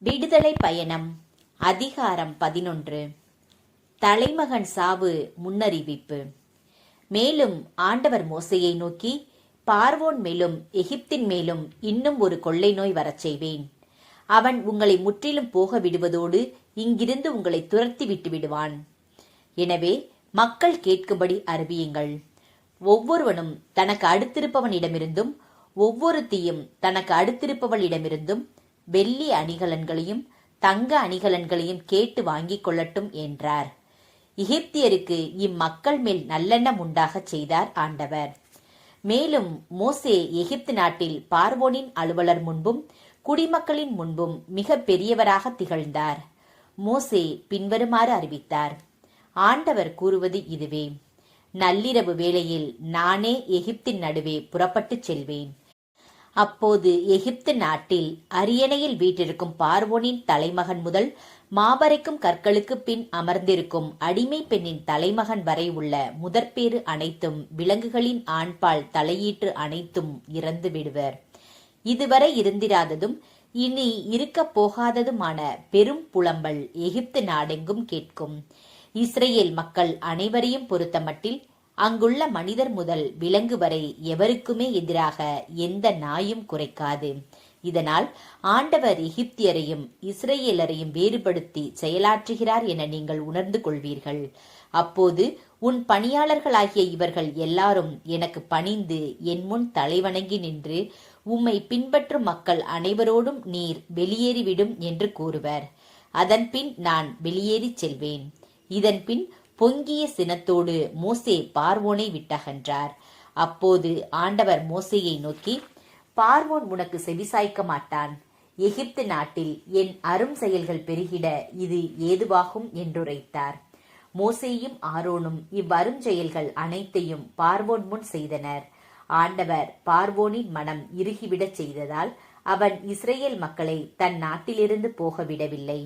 விடுதலை பயணம் அதிகாரம் 11. தலைமகன் சாவு முன்னறிவிப்பு. மேலும் ஆண்டவர் மோசேயை நோக்கி, பார்வோன் மேலும் எகிப்தின் மேலும் இன்னும் ஒரு கொள்ளை நோய் வரச் செய்வேன். அவன் உங்களை முற்றிலும் போக விடுவதோடு இங்கிருந்து உங்களை துரத்தி விட்டு விடுவான். எனவே மக்கள் கேட்கும்படி அறிவியுங்கள். ஒவ்வொருவனும் தனக்கு அடுத்திருப்பவனிடமிருந்தும் ஒவ்வொருத்தியும் தனக்கு அடுத்திருப்பவளிடமிருந்தும் வெள்ளி அணிகலன்களையும் தங்க அணிகலன்களையும் கேட்டு வாங்கிக் கொள்ளட்டும் என்றார். எகிப்தியருக்கு இம்மக்கள் மேல் நல்லெண்ணம் உண்டாகச் செய்தார் ஆண்டவர். மேலும் மோசே எகிப்து நாட்டில் பார்வோனின் அலுவலர் முன்பும் குடிமக்களின் முன்பும் மிக பெரியவராக திகழ்ந்தார். மோசே பின்வருமாறு அறிவித்தார். ஆண்டவர் கூறுவது இதுவே: நள்ளிரவு வேளையில் நானே எகிப்தின் நடுவே புறப்பட்டுச் செல்வேன். அப்போது எகிப்து நாட்டில் அரியணையில் வீற்றிருக்கும் பார்வோனின் தலைமகன் முதல் மாபறைக்கும் கற்களுக்கு பின் அமர்ந்திருக்கும் அடிமை பெண்ணின் தலைமகன் வரை உள்ள முதற்பேறு அனைத்தும் விலங்குகளின் ஆண்பால் தலையீற்று அனைத்தும் இறந்து விடுவர். இதுவரை இருந்திராததும் இனி இருக்கப் போகாததுமான பெரும் புலம்பல் எகிப்து நாடெங்கும் கேட்கும். இஸ்ரேல் மக்கள் அனைவரையும் பொறுத்தமட்டில் அங்குள்ள மனிதர் முதல் விலங்கு வரை எவருக்குமே எதிராக எந்த நாயும் குறைக்காது. இதனால் ஆண்டவர் எகிப்தியரையும் இஸ்ரேலரையும் வேறுபடுத்தி செயலாற்றுகிறார் என நீங்கள் உணர்ந்து கொள்வீர்கள். அப்போது உன் பணியாளர்களாகிய இவர்கள் எல்லாரும் எனக்கு பணிந்து என் முன் தலைவணங்கி நின்று, உம்மை பின்பற்றும் மக்கள் அனைவரோடும் நீர் வெளியேறிவிடும் என்று கூறுவர். அதன்பின் நான் வெளியேறிச் செல்வேன். இதன்பின் பொங்கிய சினத்தோடு மோசே பார்வோனை விட்டகன்றார். அப்போது ஆண்டவர் மோசேயை நோக்கி, பார்வோன் உனக்கு செவிசாய்க்க மாட்டான். எகிப்து நாட்டில் என் அரும் செயல்கள் பெருகிட இது ஏதுவாகும் என்றுரைத்தார். மோசேயும் ஆரோனும் இவ்வரும் செயல்கள் அனைத்தையும் பார்வோன் முன் செய்தனர். ஆண்டவர் பார்வோனின் மனம் இறுகிவிடச் செய்ததால் அவன் இஸ்ரேல் மக்களை தன் நாட்டிலிருந்து போக விடவில்லை.